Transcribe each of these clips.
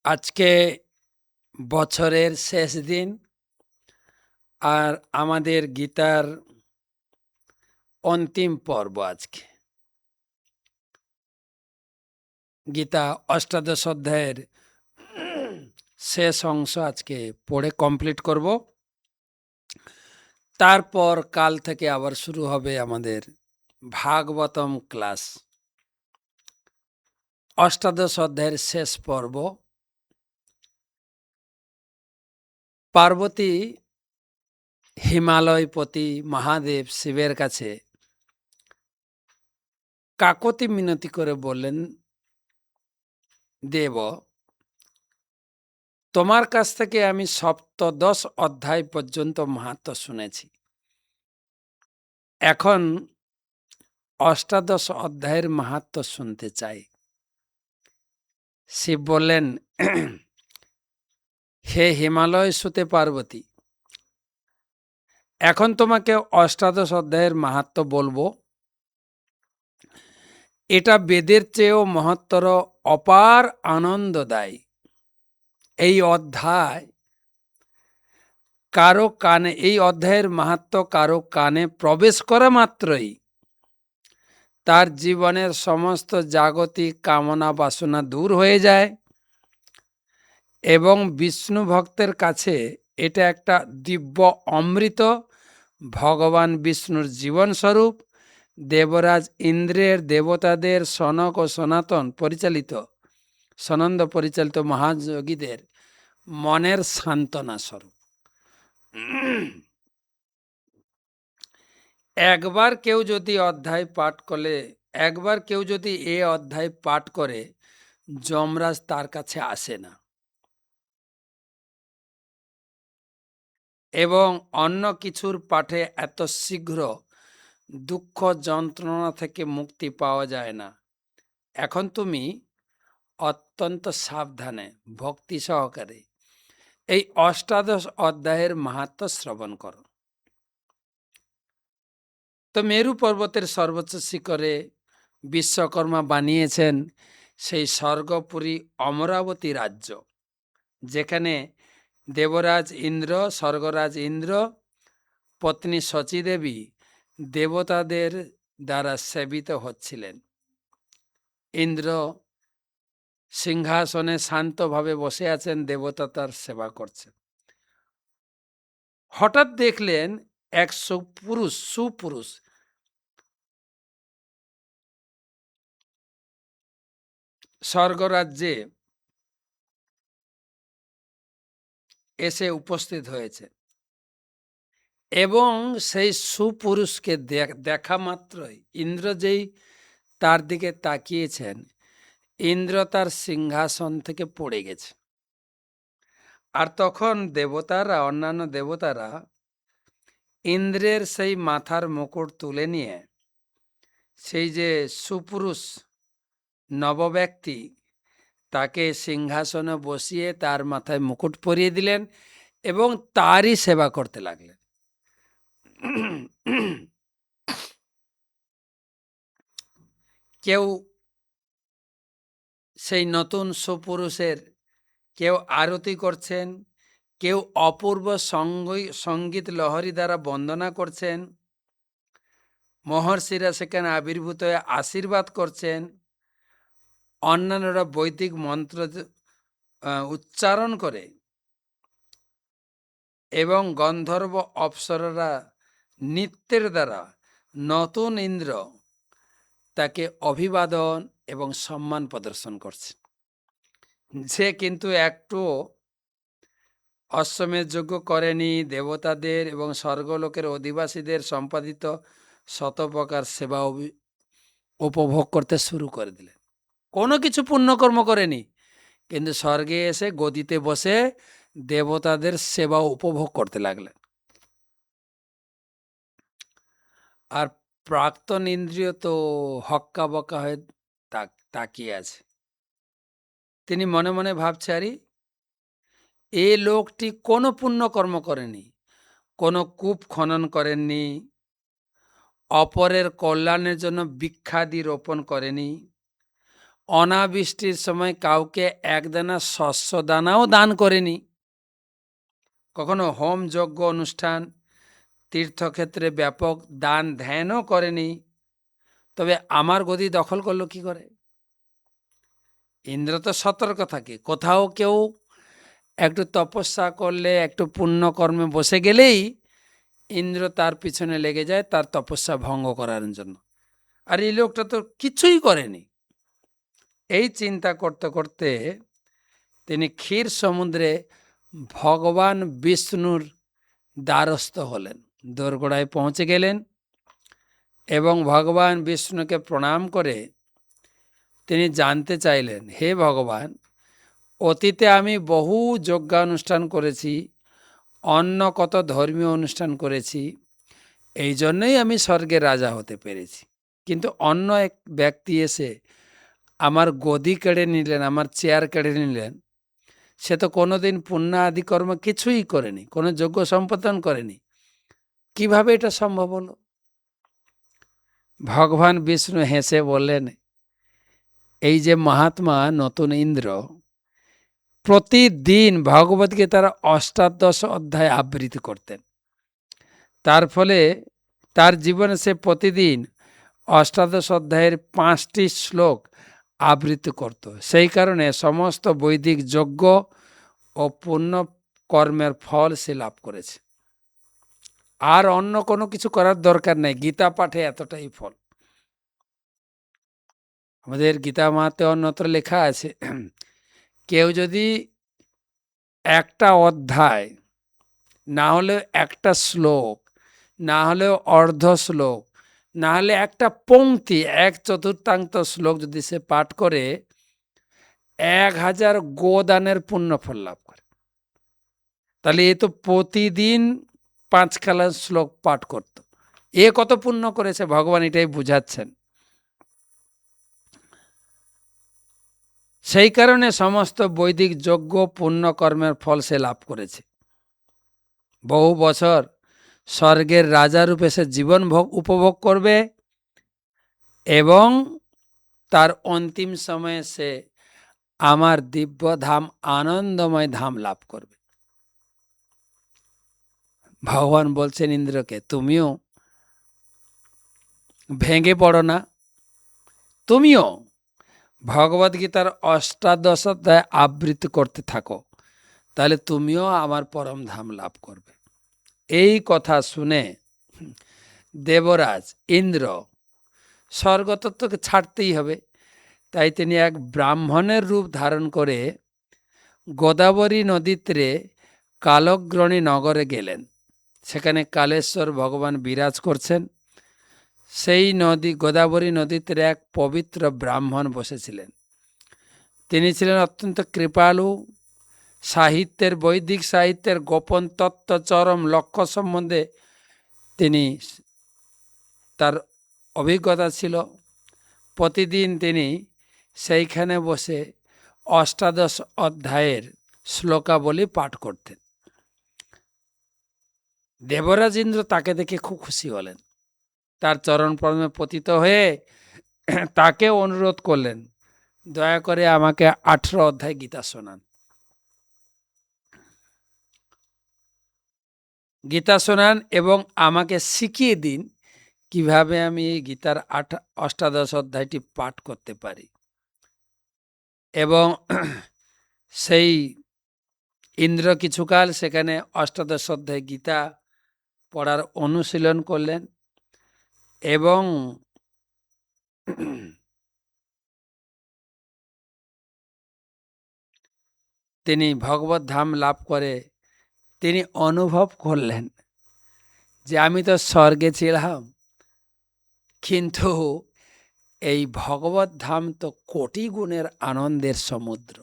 আজকে বছরের শেষ দিন আর আমাদের গীতার অন্তিম পর্ব আজকে। গীতা অষ্টাদশ অধ্যায়ের শেষ অংশ আজকে পড়ে কমপ্লিট করব। তারপর কাল থেকে আবার শুরু হবে আমাদের ভাগবতম ক্লাস। অষ্টাদশ অধ্যায়ের শেষ পর্ব। পার্বতী হিমালয়পতি মহাদেব শিবের কাছে কাকতি মিনতি করে বললেন, দেব, তোমার কাছ থেকে আমি সপ্তদশ অধ্যায় পর্যন্ত মাহাত্ম্য শুনেছি। এখন অষ্টাদশ অধ্যায়ের মাহাত্ম্য শুনতে চাই। শিব বললেন, হে হিমালয় সুতে পার্বতী, এখন তোমাকে অষ্টাদশ অধ্যায়ের মাহাত্ম্য বলবো। এটা বেদের চেয়েও মহত্তর অপার আনন্দদায়ী। এই অধ্যায়ের মাহাত্ম্য কারো কানে প্রবেশ করা মাত্রই তার জীবনের সমস্ত জাগতিক কামনা বাসনা দূর হয়ে যায় এবং বিষ্ণু ভক্তের কাছে এটা একটা দিব্য অমৃত, ভগবান বিষ্ণুর জীবনস্বরূপ, দেবরাজ ইন্দ্রের দেবতাদের সনক ও সনন্দ পরিচালিত মহাযোগীদের মনের সান্ত্বনা স্বরূপ। একবার কেউ যদি এ অধ্যায় পাঠ করে, যমরাজ তার কাছে আসে না এবং অন্য কিছুর পাঠে এত শীঘ্র দুঃখ যন্ত্রণা থেকে মুক্তি পাওয়া যায় না। এখন তুমি অত্যন্ত সাবধানে ভক্তি সহকারে এই অষ্টাদশ অধ্যায়ের মাহাত্ম্য শ্রবণ করো। তো মেরু পর্বতের সর্বোচ্চ শিখরে বিশ্বকর্মা বানিয়েছেন সেই স্বর্গপুরী অমরাবতী রাজ্য, যেখানে স্বর্গরাজ ইন্দ্র, পত্নী শচীদেবী দেবতাদের দ্বারা সেবিত হচ্ছিলেন। ইন্দ্র সিংহাসনে শান্তভাবে বসে আছেন, দেবতা তার সেবা করছেন। হঠাৎ দেখলেন এক সুপুরুষ স্বর্গরাজ্যে এসে উপস্থিত হয়েছে এবং সেই সুপুরুষকে দেখা মাত্রই ইন্দ্র যেই তার দিকে তাকিয়েছেন, ইন্দ্র তার সিংহাসন থেকে পড়ে গেছে। আর তখন অন্যান্য দেবতারা ইন্দ্রের সেই মাথার মুকুট তুলে নিয়ে সেই যে সুপুরুষ নবব্যক্তি, তাকে সিংহাসনে বসিয়ে তার মাথায় মুকুট পরিয়ে দিলেন এবং তারই সেবা করতে লাগলেন। কেউ সেই নতুন সুপুরুষের আরতি করছেন, কেউ অপূর্ব সঙ্গীত লহরী দ্বারা বন্দনা করছেন, মহর্ষিরা সেখানে আবির্ভূত হয়ে আশীর্বাদ করছেন, অন্যান্যরা বৈদিক মন্ত্র উচ্চারণ করে এবং গন্ধর্ব অপ্সররা নৃত্যের দ্বারা নতুন ইন্দ্র তাকে অভিবাদন এবং সম্মান প্রদর্শন করছে। যে কিন্তু একটু অশ্বমেধ যজ্ঞ করেনি, দেবতাদের এবং স্বর্গলোকের অধিবাসীদের সম্পাদিত শতপ্রকার সেবা উপভোগ করতে শুরু করে দিলেন। কোনো কিছু পুণ্যকর্ম করেনি, কিন্তু স্বর্গে এসে গদিতে বসে দেবতাদের সেবা উপভোগ করতে লাগলেন। আর প্রাক্তন ইন্দ্রিয় তো হক্কা বক্কা হয়ে তাকিয়ে আছে। তিনি মনে মনে ভাবছে, আরে এ লোকটি কোনো পুণ্যকর্ম করেনি, কোনো কূপ খনন করেননি, অপরের কল্যাণের জন্য বৃক্ষাদি রোপণ করেনি, অনাবৃষ্টির সময় কাউকে একদানা শস্য দানাও দান করেনি, কখনো হোম যজ্ঞ অনুষ্ঠান, তীর্থক্ষেত্রে ব্যাপক দান ধ্যানও করেনি। তবে আমার গদি দখল করলো কি করে? ইন্দ্র তো সতর্ক থাকে, কোথাও কেউ একটু তপস্যা করলে, একটু পুণ্যকর্মে বসে গেলেই ইন্দ্র তার পিছনে লেগে যায় তার তপস্যা ভঙ্গ করার জন্য। আর এই লোকটা তো কিছুই করেনি। এই চিন্তা করতে করতে তিনি ক্ষীর সমুদ্রে ভগবান বিষ্ণুর দ্বারস্থ হলেন, দোরগোড়ায় পৌঁছে গেলেন এবং ভগবান বিষ্ণুকে প্রণাম করে তিনি জানতে চাইলেন, হে ভগবান, অতীতে আমি বহু যজ্ঞানুষ্ঠান করেছি, অন্য কত ধর্মীয় অনুষ্ঠান করেছি, এই জন্যই আমি স্বর্গের রাজা হতে পেরেছি। কিন্তু অন্য এক ব্যক্তি এসে আমার গদি কেড়ে নিলেন, আমার চেয়ার কেড়ে নিলেন। সে তো কোনোদিন পুণ্য আদি কর্ম কিছুই করেনি, কোনো যজ্ঞ সম্পাদন করেনি, কিভাবে এটা সম্ভব হলো? ভগবান বিষ্ণু হেসে বললেন, এই যে মহাত্মা নতুন ইন্দ্র প্রতিদিন ভগবদ্গীতার অষ্টাদশ অধ্যায় আবৃত্তি করতেন। তার ফলে তার জীবনে সে প্রতিদিন অষ্টাদশ অধ্যায়ের 5টি শ্লোক আবৃত্তি করত। সেই কারণে সমস্ত বৈদিক যজ্ঞ ও পুণ্য কর্মের ফল সে লাভ করেছে। আর অন্য কোনো কিছু করার দরকার নেই, গীতা পাঠে এতটাই ফল। আমাদের গীতা মাতে অন্যত্র লেখা আছে, কেউ যদি একটা অধ্যায়, না হলেও একটা শ্লোক, না হলেও অর্ধ শ্লোক, না হলে একটা পংক্তি, 1/4 শ্লোক যদি সে পাঠ করে 1000 গোদানের পুণ্য ফল লাভ করে। তাহলে এ তো প্রতিদিন 5 খালা শ্লোক পাঠ করত, এ কত পুণ্য করেছে ভগবান এটাই বুঝাচ্ছেন। সেই কারণে সমস্ত বৈদিক যজ্ঞ পুণ্য কর্মের ফল সে লাভ করেছে। বহু বছর স্বর্গের রাজারূপে সে জীবন উপভোগ করবে এবং তার অন্তিম সময়ে সে আমার দিব্য ধাম, আনন্দময় ধাম লাভ করবে। ভগবান বলছেন ইন্দ্রকে, তুমিও ভেঙে পড়ো না, তুমিও ভগবদ্গীতার অষ্টাদশ অধ্যায় আবৃত্তি করতে থাকো, তাহলে তুমিও আমার পরম ধাম লাভ করবে। এই কথা শুনে দেবরাজ ইন্দ্র, স্বর্গতত্ত্বকে ছাড়তেই হবে, তাই তিনি এক ব্রাহ্মণের রূপ ধারণ করে গোদাবরী নদীতে কালগ্রণী নগরে গেলেন। সেখানে কালেশ্বর ভগবান বিরাজ করছেন। সেই নদী, গোদাবরী নদীতে এক পবিত্র ব্রাহ্মণ বসেছিলেন। তিনি ছিলেন অত্যন্ত কৃপালু। সাহিত্যের, বৈদিক সাহিত্যের গোপন তত্ত্ব, চরম লক্ষ্য সম্বন্ধে তিনি, তার অভিজ্ঞতা ছিল। প্রতিদিন তিনি সেইখানে বসে অষ্টাদশ অধ্যায়ের শ্লোকাবলী পাঠ করতেন। দেবরাজ ইন্দ্র তাকে দেখে খুব খুশি হলেন। তার চরণ পদ্মে পতিত হয়ে তাকে অনুরোধ করলেন, দয়া করে আমাকে 18 অধ্যায় গীতা শোনান। গীতা শোনান এবং আমাকে শিখিয়ে দিন কিভাবে আমি এই গীতার অষ্টাদশ অধ্যায়টি পাঠ করতে পারি। এবং সেই ইন্দ্র কিছুকাল সেখানে অষ্টাদশ অধ্যায় গীতা পড়ার অনুশীলন করলেন এবং তিনি ভগবত ধাম লাভ করে তিনি অনুভব করলেন যে আমি তো স্বর্গে ছিলাম, কিন্তু এই ভগবত ধাম তো কোটি গুণের আনন্দের সমুদ্র।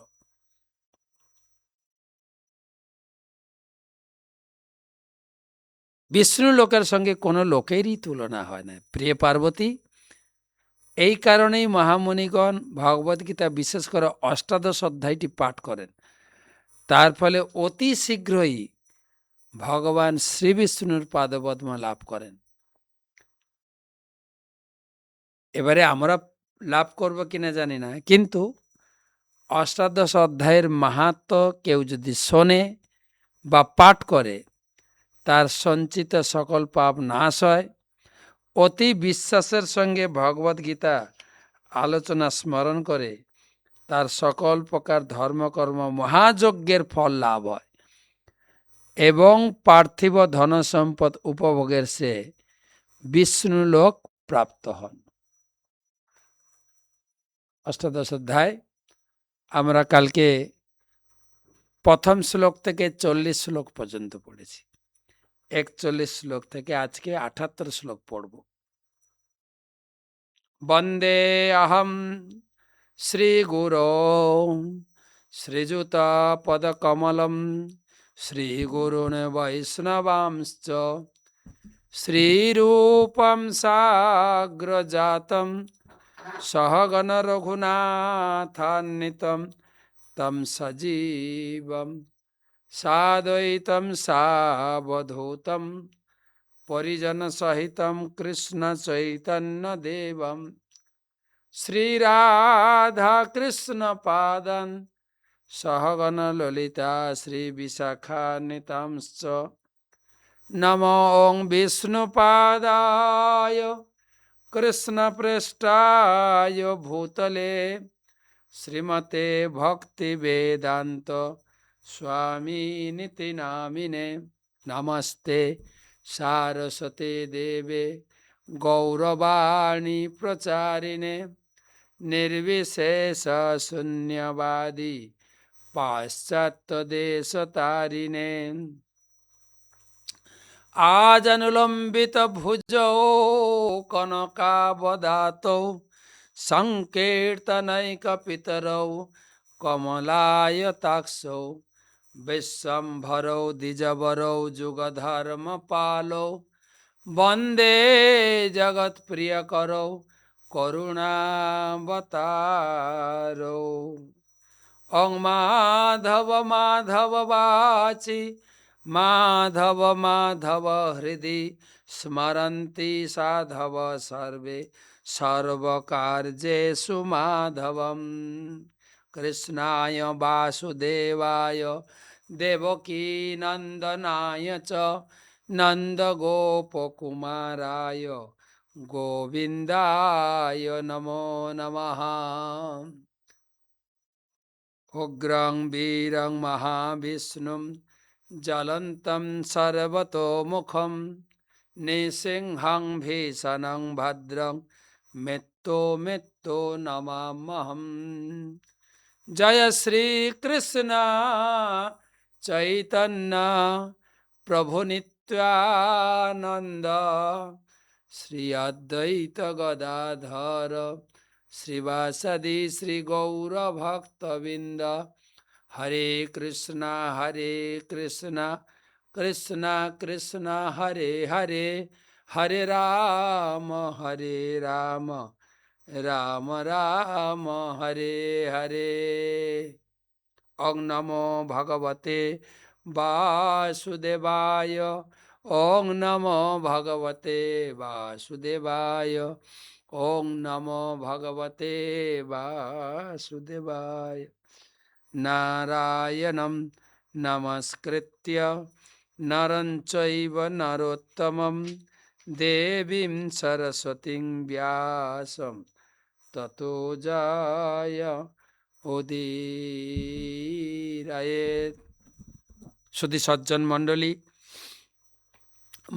বিষ্ণু লোকের সঙ্গে কোনো লোকেরই তুলনা হয় না, প্রিয় পার্বতী। এই কারণেই মহামণিগণ ভগবদ্গীতা, বিশেষ করে অষ্টাদশ অধ্যায়টি পাঠ করেন। তার ফলে অতি শীঘ্রই ভগবান শ্রী বিষ্ণুর পাদপদ্ম লাভ করেন। এবারে আমরা লাভ করব কিনা জানি না, কিন্তু অষ্টাদশ অধ্যায়ের মাহাত্ম্য কেউ যদি শোনে বা পাঠ করে, তার সঞ্চিত সকল পাপ নাশ হয়। অতি বিশ্বাসের সঙ্গে ভগবদ্গীতা আলোচনা স্মরণ করে তার সকল প্রকার ধর্মকর্ম মহাযজ্ঞের ফল লাভ হয় এবং পার্থিব ধনসম্পদ উপভোগের সে বিষ্ণুলোক প্রাপ্ত হন। অষ্টাদশ অধ্যায় আমরা কালকে প্রথম শ্লোক থেকে 40 শ্লোক পর্যন্ত পড়েছি। 41 শ্লোক থেকে আজকে 78 শ্লোক পড়ব। বন্দে অহম শ্রীগুরো শ্রীযুতপদকমলম শ্রীগুরুন বৈষ্ণবাংশ্চ শ্রীরূপম সাগ্রজাতম সহগণ রঘুনাথান্বিতম তম সজীবম সাদ্বৈতম সাবধূতম পরিজন সহিতম কৃষ্ণ চৈতন্য দেবম শ্রীরাধা কৃষ্ণ পাদন সহগণ ললিতা শ্রী বিশাখান্বিতাংশ্চ নমো ওং বিষ্ণুপাদায় কৃষ্ণপৃষ্ঠায় ভূতলে শ্রীমতে ভক্তিবেদান্ত স্বামিনিতি নামিনে নমস্তে সারস্বতে দেবে গৌরবাণী প্রচারিণে নির্বিশেষ শূন্যবাদী পাশ্চাত্য দেশতারিণে আজনুলম্বিত ভুজৌ কনকাবদাতৌ সংকীর্তনৈকপিতরৌ কমলায়তাক্ষৌ বিশ্বম্ভরৌ দ্বিজবরৌ যুগধর্মপালৌ বন্দে জগৎপ্রিয়করৌ করুণাবতারৌ। ওং মাধব মাধব বাচি মাধব মাধব হৃদি স্মরন্তি সাধব সর্বে সর্বকার্যেষু মাধবম। কৃষ্ণায় বাসুদেবায় দেবকী নন্দনায় চ নন্দগোপকুমারায় গোবিন্দায় নমো নমঃ। উগ্রং বীরং মহাবিষ্ণুম জ্বলন্तं সর্বতোমুখম নৃসিংহং ভীষণং ভদ্রং মৃত্যু মৃত্যু নমাম্যহম। জয় শ্রীকৃষ্ণ চৈতন্য প্রভু নিত্যানন্দ শ্রী অদ্বৈত গদাধর শ্রীবাসদি শ্রী গৌরভক্তবৃন্দ। হরে কৃষ্ণ কৃষ্ণ কৃষ্ণ হরে হরে, হরে রাম রাম রাম হরে হরে। ওং নমো ভগবতে বাসুদেবায়, ওং নমো ভগবতে বাসুদেবায়, ওং নমো ভগবতে বাসুদেবায়। নারায়ণং নমস্কৃত্য নরং চৈব নরোত্তমং দেবীং সরস্বতীং ব্যাসং ততো জয় উদীরয়েৎ। সুধী সজ্জন মণ্ডলী,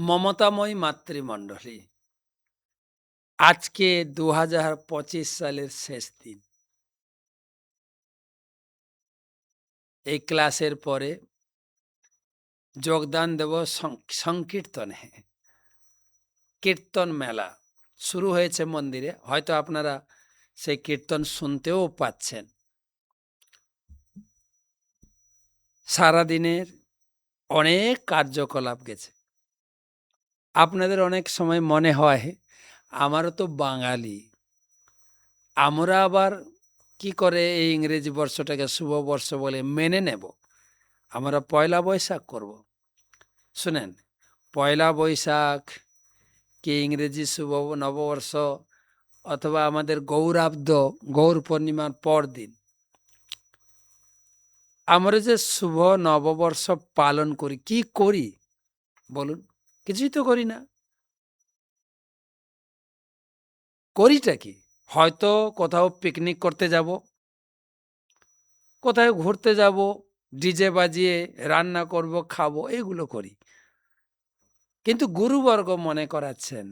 মমতাময়ী মাতৃমণ্ডলী, আজকে 2025 সালের শেষ দিন। এই ক্লাসের পরে যোগদান দেব সংকীর্তনে। কীর্তন মেলা শুরু হয়েছে মন্দিরে, হয়তো আপনারা সেই কীর্তন শুনতেও পাচ্ছেন। সারাদিনের অনেক কার্যকলাপ গেছে। আপনাদের অনেক সময় মনে হয় আমারও তো বাঙালি, আমরা আবার কি করে এই ইংরেজি বর্ষটাকে শুভবর্ষ বলে মেনে নেব, আমরা পয়লা বৈশাখ করব। শুনেন, পয়লা বৈশাখ কি ইংরেজি শুভ নববর্ষ অথবা আমাদের গৌরাব্দ, গৌর পূর্ণিমার পর দিন আমরা যে শুভ নববর্ষ পালন করি, কি করি বলুন? কিছুই তো করি না। করিটা কি? হয়তো কোথাও পিকনিক করতে যাব, কোথায় ঘুরতে যাব, ডিজে বাজিয়ে রান্না করব, খাবো, এগুলো করি। কিন্তু গুরুবর্গ মনে করাচ্ছেন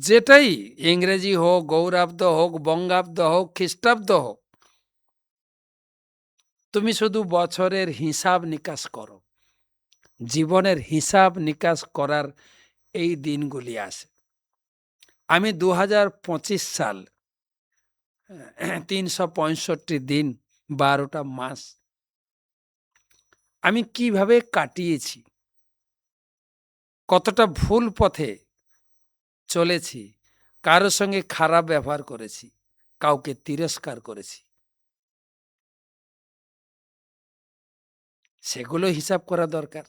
যেটাই ইংরেজি হোক, গৌরাব্দ হোক, বঙ্গাব্দ হোক, খ্রিস্টাব্দ হোক, তুমি শুধু বছরের হিসাব নিকাশ করো। জীবনের হিসাব নিকাশ করার এই দিনগুলি আসে। আমি 2025 সাল, 365 দিন, 12টা মাস আমি কিভাবে কাটিয়েছি, কতটা ভুল পথে চলেছি, কারোর সঙ্গে খারাপ ব্যবহার করেছি, কাউকে তিরস্কার করেছি, সেগুলো হিসাব করা দরকার।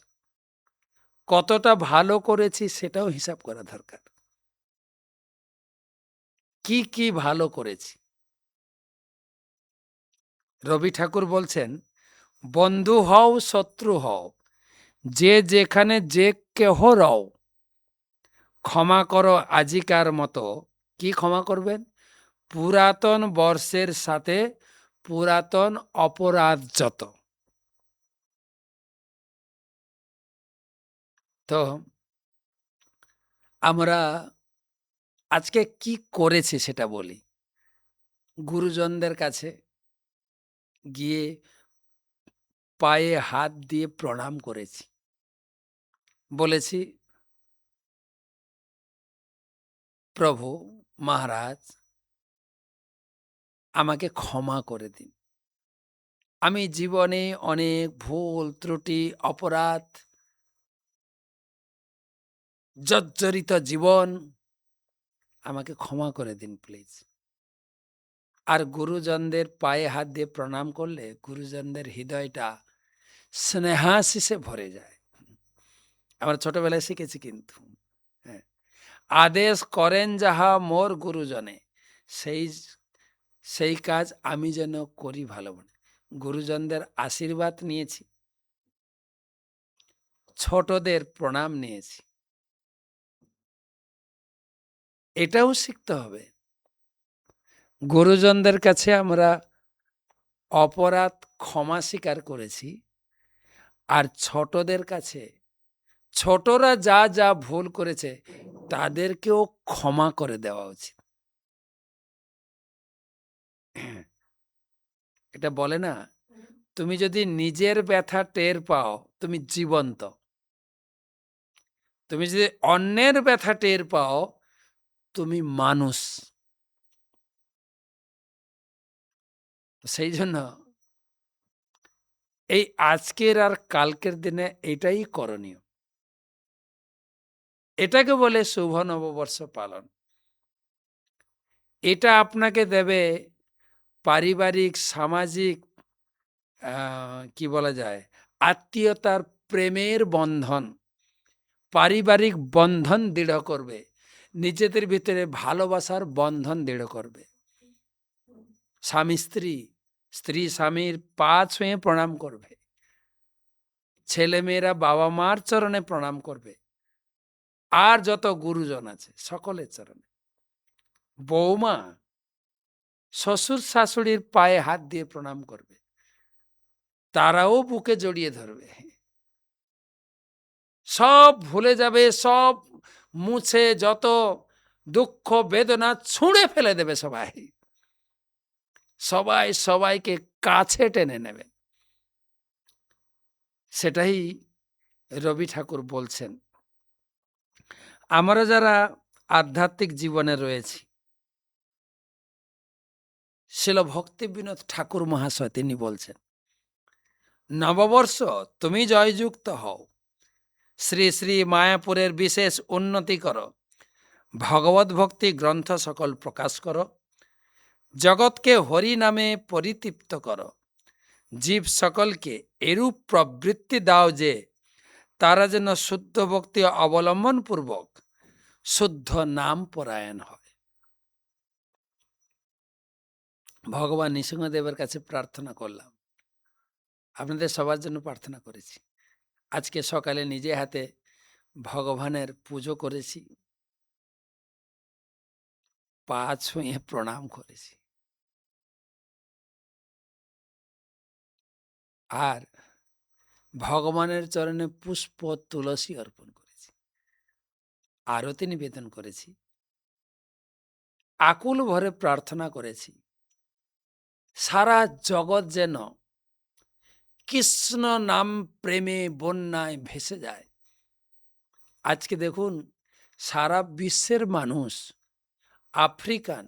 কতটা ভালো করেছি সেটাও হিসাব করা দরকার। কি কি ভালো করেছি? রবি ঠাকুর বলছেন, বন্ধু হও শত্রু হও, যে যেখানে যে কেহ রও, ক্ষমা করো আজিকার মতো। কি ক্ষমা করবেন? পুরাতন বর্ষের সাথে পুরাতন অপরাধ যত। তো আমরা আজকে কি করেছি সেটা বলি। গুরুজনদের কাছে গিয়ে পায়ে হাত দিয়ে প্রণাম করেছি, বলেছি, প্রভু মহারাজ আমাকে ক্ষমা করে দিন। আমি জীবনে অনেক ভুল ত্রুটি, অপরাধ জর্জরিত জীবন, আমাকে ক্ষমা করে দিন প্লিজ। আর গুরুজনদের পায়ে হাত দিয়ে প্রণাম করলে গুরুজনদের হৃদয়টা স্নেহাশিসে ভরে যায়। আমরা ছোটবেলায় শিখেছি কিন্তু। হ্যাঁ, আদেশ করেন যাহা মোর গুরুজনে, সেই সেই কাজ আমি যেন করি ভালো মনে। গুরুজনদের আশীর্বাদ নিয়েছি, ছোটদের প্রণাম নিয়েছি। এটাও শিখতে হবে। গুরুজনদের কাছে আমরা অপরাধ ক্ষমা স্বীকার করেছি, আর ছোটদের কাছে ছোটরা যা যা ভুল করেছে তাদেরকেও ক্ষমা করে দেওয়া উচিত। এটা বলে না, তুমি যদি নিজের ব্যথা টের পাও তুমি জীবন্ত, তুমি যদি অন্যের ব্যথা টের পাও তুমি মানুষ। সেই জন্য এই আজকের আর কালকের দিনে এটাই করণীয়। এটাকে বলে শুভ নববর্ষ পালন। এটা আপনাকে দেবে পারিবারিক, সামাজিক, কি বলা যায়, আত্মীয়তার, প্রেমের বন্ধন, পারিবারিক বন্ধন দৃঢ় করবে, নিজেদের ভিতরে ভালোবাসার বন্ধন দৃঢ় করবে। স্বামী স্ত্রী, স্ত্রী স্বামীর পা ছুঁয়ে প্রণাম করবে, ছেলে মেয়েরা বাবা মার চরণে প্রণাম করবে, আর যত গুরুজন আছে সকলের চরণে। বৌমা শ্বশুর শাশুড়ির পায়ে হাত দিয়ে প্রণাম করবে, তারাও বুকে জড়িয়ে ধরবে, সব ভুলে যাবে, সব মুছে যত দুঃখ বেদনা ছুঁড়ে ফেলে দেবে। সবাই সবাই সবাইকে কাছে টেনে নেবে। সেটাই রবি ঠাকুর বলছেন। আমরা যারা আধ্যাত্মিক জীবনে রয়েছি, শিল ভক্তি বিনোদ ঠাকুর মহাশয় তিনি বলছেন, নববর্ষ তুমি জয়যুক্ত হও, শ্রী শ্রী মায়াপুরের বিশেষ উন্নতি করো, ভগবত ভক্তি গ্রন্থ সকল প্রকাশ করো, জগৎকে হরি নামে পরিতৃপ্ত করো, জীব সকলকে এরূপ প্রবৃত্তি দাও যে তারা যেন শুদ্ধ ভক্তি অবলম্বন পূর্বক শুদ্ধ নাম পরায়ণ হয়। ভগবান নৃসিংহদেবের কাছে প্রার্থনা করলাম, আপনাদের সবার জন্য প্রার্থনা করেছি। আজকে সকালে নিজে হাতে ভগবানের পুজো করেছি, পা ছুঁয়ে প্রণাম করেছি, আর ভগবানের চরণে পুষ্প তুলসী অর্পণ করেছি, আরতি নিবেদন করেছি, আকুল ভরে প্রার্থনা করেছি সারা জগৎ যেন কৃষ্ণ নাম প্রেমে বন্যায় ভেসে যায়। আজকে দেখুন, সারা বিশ্বের মানুষ, African,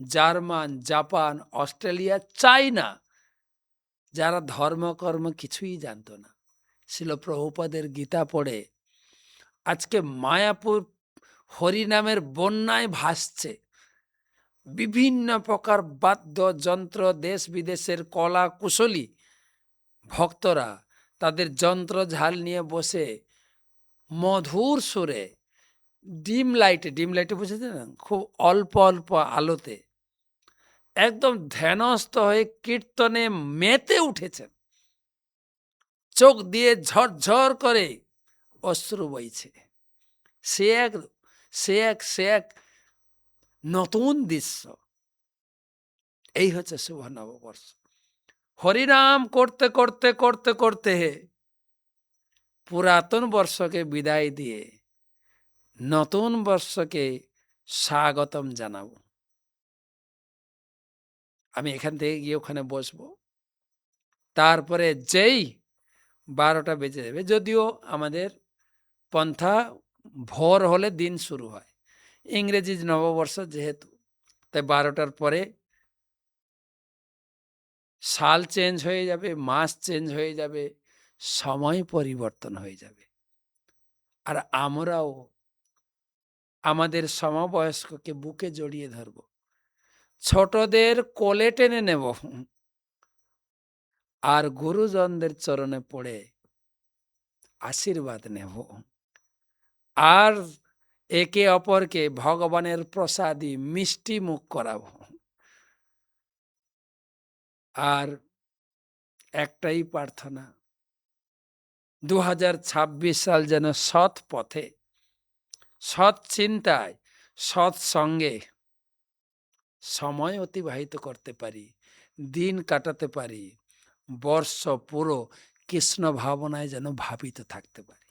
German, Japan, Australia, China, যারা ধর্মকর্ম কিছুই জানতো না, শিল প্রভুপাদের গীতা পড়ে আজকে মায়াপুর হরিনামের বন্যায় ভাসছে। বিভিন্ন প্রকার বাদ্যযন্ত্র, দেশ বিদেশের কলা কুশলী ভক্তরা তাদের যন্ত্র ঝাল নিয়ে বসে মধুর সুরে ডিম লাইটে বুঝেছেন না, খুব অল্প অল্প আলোতে একদম ধ্যানস্থ হয়ে কীর্তনে মেতে উঠেছেন। চোখ দিয়ে ঝরঝর করে অশ্রু বইছে। সে এক নতুন দৃশ্য। এই হচ্ছে শুভ নববর্ষ। হরিনাম করতে করতে করতে করতে পুরাতন বর্ষকে বিদায় দিয়ে নতুন বর্ষকে স্বাগতম জানাবো। আমি এখান থেকে গিয়ে ওখানে বসবো, তারপরে যেই 12টা বেজে যাবে, যদিও আমাদের পন্থা ভোর হলে দিন শুরু হয়, ইংরেজি নববর্ষ যেহেতু, তাই 12টার পরে সাল চেঞ্জ হয়ে যাবে, মাস চেঞ্জ হয়ে যাবে, সময় পরিবর্তন হয়ে যাবে। আর আমরাও আমাদের সমবয়স্ককে বুকে জড়িয়ে ধরব, ছোটদের কোলে টেনে নেব, আর গুরুজনদের চরণে পড়ে আশীর্বাদ নেব, আর একে অপরকে ভগবানের প্রসাদী মিষ্টি মুখ করাবো। আর একটাই প্রার্থনা, 2026 সাল যেন সৎ পথে, সৎ চিন্তায়, সৎ সঙ্গে সময় অতিবাহিত করতে পারি, দিন কাটাতে পারি, বর্ষ পুরো কৃষ্ণ ভাবনায় যেন ভাবিত থাকতে পারি।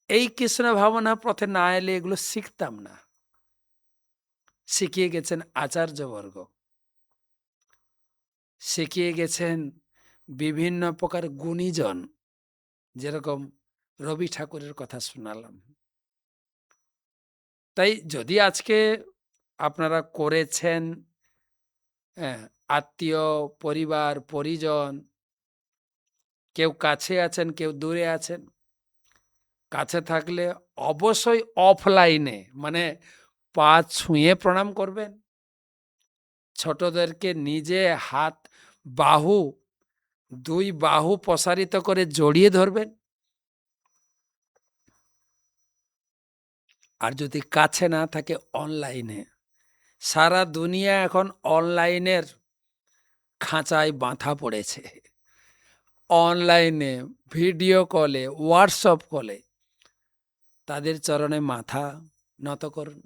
এই কৃষ্ণ ভাবনা পথে না এলে এগুলো শিখতাম না। শিখিয়ে গেছেন আচার্যবর্গ, শিখিয়ে গেছেন বিভিন্ন প্রকার গুণীজন, যেরকম রবি ঠাকুরের কথা শোনালাম। তাই যদি আজকে আপনারা করেছেন, আত্মীয়, পরিবার, পরিজন, কেউ কাছে আছেন, কেউ দূরে আছেন, কাছে থাকলে অবশ্যই অফলাইনে, মানে পা ছুঁয়ে প্রণাম করবেন, ছোটদেরকে নিজে হাত, বাহু, 2 বাহু প্রসারিত করে জড়িয়ে ধরবেন। আর যদি কাছে না থাকে, অনলাইনে, সারা দুনিয়া এখন অনলাইনের খাঁচায় বাঁধা পড়েছে। অনলাইনে, ভিডিও কলে, হোয়াটসঅ্যাপ কলে তাদের চরণে মাথা নত করুন।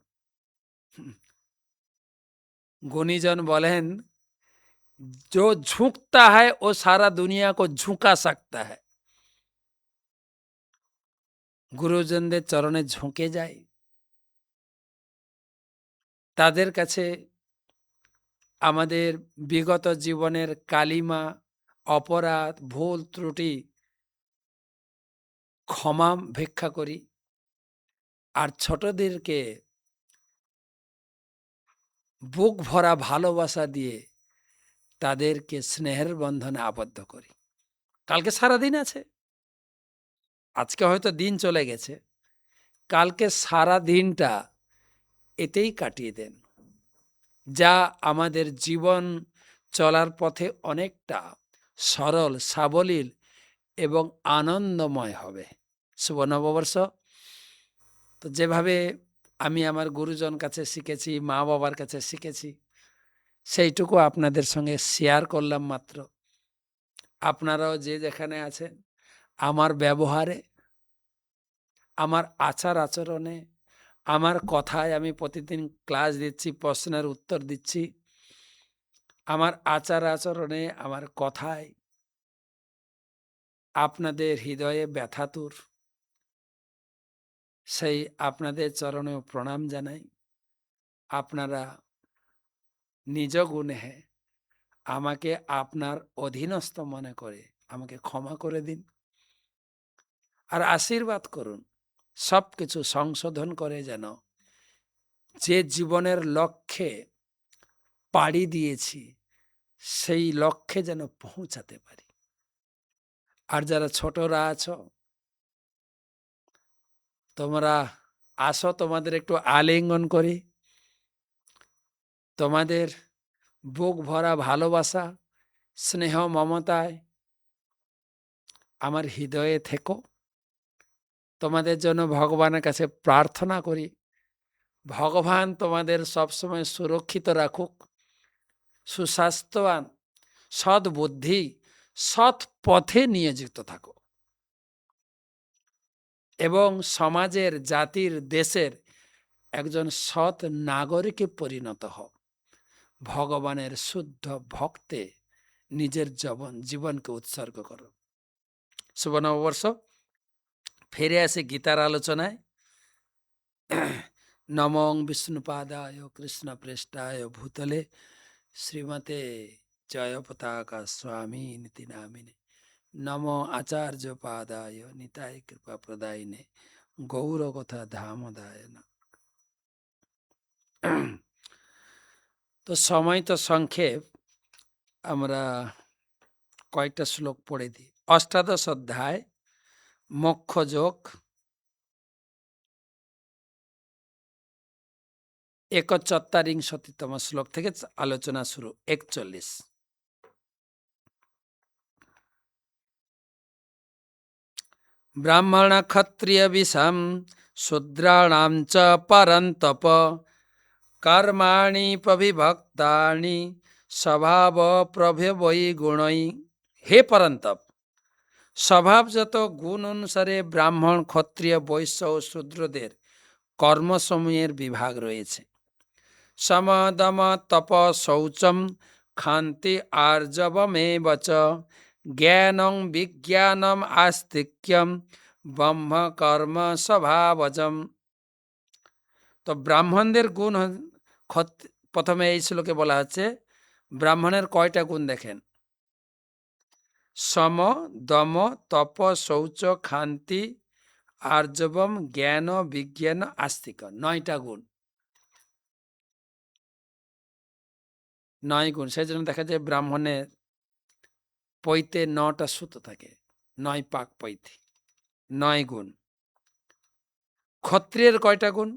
গুণীজন বলেন, जो झुकता है वो सारा दुनिया को झुका सकता है। গুরুজনদের চরণে ঝুঁকে যায়, তাদের কাছে আমাদের বিগত জীবনের কালিমা, অপরাধ, ভুল ত্রুটি ক্ষমা ভিক্ষা করি, আর ছোটদেরকে বুক ভরা ভালোবাসা দিয়ে তাদেরকে স্নেহের বন্ধনে আবদ্ধ করি। কালকে সারা দিন আছে, আজকে হয়তো দিন চলে গেছে, কালকে সারা দিনটা এতেই কাটিয়ে দেন, যা আমাদের জীবন চলার পথে অনেকটা সরল, সাবলীল এবং আনন্দময় হবে। শুভ নববর্ষ। তো যেভাবে আমি আমার গুরুজন কাছে শিখেছি, মা বাবার কাছে শিখেছি, সেইটুকু আপনাদের সঙ্গে শেয়ার করলাম মাত্র। আপনারাও যে যেখানে আছেন, আমার ব্যবহারে, আমার আচার আচরণে, আমার কথায়, আমি প্রতিদিন ক্লাস দিচ্ছি, প্রশ্নের উত্তর দিচ্ছি, আমার আচার আচরণে, আমার কথায় আপনাদের হৃদয়ে ব্যথাতুর, সেই আপনাদের চরণেও প্রণাম জানাই। আপনারা নিজ গুণে আমাকে আপনার অধীনস্থ মনে করে আমাকে ক্ষমা করে দিন, আর আশীর্বাদ করুন সব কিছু সংশোধন করে যেন যে জীবনের লক্ষ্যে পাড়ি দিয়েছি সেই লক্ষ্যে যেন পৌঁছাতে পারি। আর যারা ছোটরা আছো, তোমরা আসো, তোমাদের একটু আলিঙ্গন করি, তোমাদের বুক ভরা ভালোবাসা, স্নেহ, মমতায় আমার হৃদয়ে থেকো। তোমাদের জন্য ভগবানের কাছে প্রার্থনা করি, ভগবান তোমাদের সবসময় সুরক্ষিত রাখুক, সুস্বাস্থ্যবান, সৎ বুদ্ধি, সৎ পথে নিয়োজিত থাকো এবং সমাজের, জাতির, দেশের একজন সৎ নাগরিকে পরিণত হও। ভগবানের শুদ্ধ ভক্তে নিজের জীবনকে উৎসর্গ করো। শুভ নববর্ষ। ফিরে আসি গীতার আলোচনায়। নমঃ বিষ্ণুপাদায় কৃষ্ণপ্রেষ্ঠায় ভূতলে শ্রীমতে জয়পতাকা স্বামী নীতি নামিনে। নমো আচার্য পাদায় নিতাই কৃপা প্রদায়িনে গৌরকথা ধামদায় না। তো সময় তো সংক্ষেপ, আমরা কয়েকটা শ্লোক পড়ে দিই। অষ্টাদশ অধ্যায় মোক্ষযোগ ৪১তম শ্লোক থেকে আলোচনা শুরু। ৪১। ব্রাহ্মণ ক্ষত্রিয় বিষম শূদ্রাণাম চ পরন্তপ কর্মাণি প্রবিভক্তানি স্বভাব প্রভবৈ গুণৈ। হে পরন্তপ, স্বভাবজাত গুণ অনুসারে ব্রাহ্মণ, ক্ষত্রিয়, বৈশ্য ও শূদ্রদের কর্মসমূহের বিভাগ রয়েছে। সম দম তপ শৌচম ক্ষান্তি আর্জবমেব চ জ্ঞানং বিজ্ঞানম আস্তিক্যম ব্রহ্ম কর্ম স্বভাবজম। তো ব্রাহ্মণদের গুণ, প্রথমে এই শ্লোকে বলা হচ্ছে ব্রাহ্মণের কয়টা গুণ দেখেন। সম, দম, তপ, শৌচ, ক্ষান্তি, আর্জবম, জ্ঞান, বিজ্ঞান, আস্তিক। 9টা গুণ, 9 গুণ। সেই জন্য দেখা যায় ব্রাহ্মণের পৈতে 9টা সুতো থাকে, 9 পাক পৈতে, 9 গুণ। ক্ষত্রিয়ের কয়টা গুণ?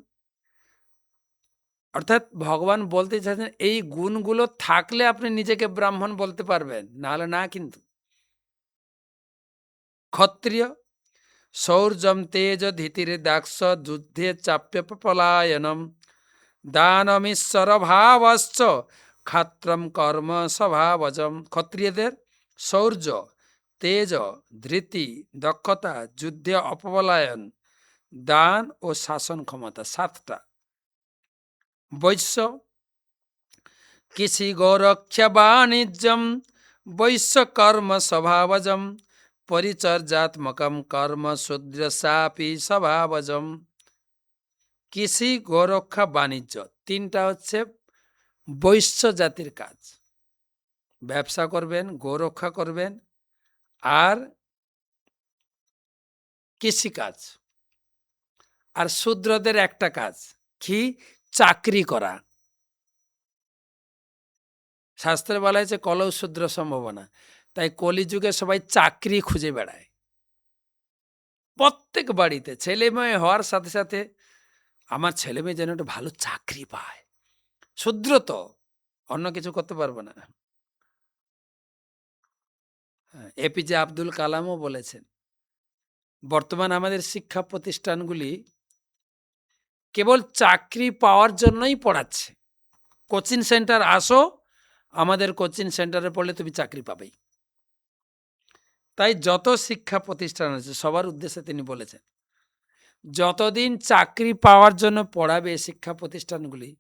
অর্থাৎ ভগবান বলতে চাইছেন এই গুণগুলো থাকলে আপনি নিজেকে ব্রাহ্মণ বলতে পারবেন, নাহলে না। কিন্তু ক্ষত্রিয় শৌর্যম তেজ ধীতির দাক্ষ যুদ্ধে চাপ্য পলায়নম দানমীশ্বর ভাবশ্চ ক্ষাত্রম কর্ম স্বভাবজম। ক্ষত্রিয়দের শৌর্য, তেজ, ধৃতি, দক্ষতা, যুদ্ধে অপলায়ন, দান ও শাসন ক্ষমতা, 7টা। বৈশ্য কৃষি গৌরক্ষ বাণিজ্যম বৈশ্য কর্ম স্বভাবজম পরিচর্যাত্মকম কর্ম শূদ্রসাপি স্বভাবজম। কৃষি, গোরক্ষা, বাণিজ্য, 3টা হচ্ছে বৈশ্য জাতির কাজ। ব্যবসা করবেন, গোরক্ষা করবেন, আর কৃষিকাজ। আর শূদ্রদের একটা কাজ কি? চাকরি করা। শাস্ত্রে বলা হয়েছে কলৌ শূদ্র সম্ভাবনা। তাই কলিযুগে সবাই চাকরি খুঁজে বেড়ায়। প্রত্যেক বাড়িতে ছেলে মেয়ে হওয়ার সাথে সাথে আমার ছেলে মেয়ে যেন একটা ভালো চাকরি পায়। শূদ্র তো অন্য কিছু করতে পারবো না। এপিজে আব্দুল কালামও বলেছেন, বর্তমান আমাদের শিক্ষা প্রতিষ্ঠানগুলি কেবল চাকরি পাওয়ার জন্যই পড়াচ্ছে। কোচিং সেন্টার আসো, আমাদের কোচিং সেন্টারে পড়লে তুমি চাকরি পাবেই। তাই যত শিক্ষা প্রতিষ্ঠান আছে সবার উদ্দেশ্যে তিনি বলেছেন, যতদিন চাকরি পাওয়ার জন্য পড়াবে শিক্ষা প্রতিষ্ঠানগুলি,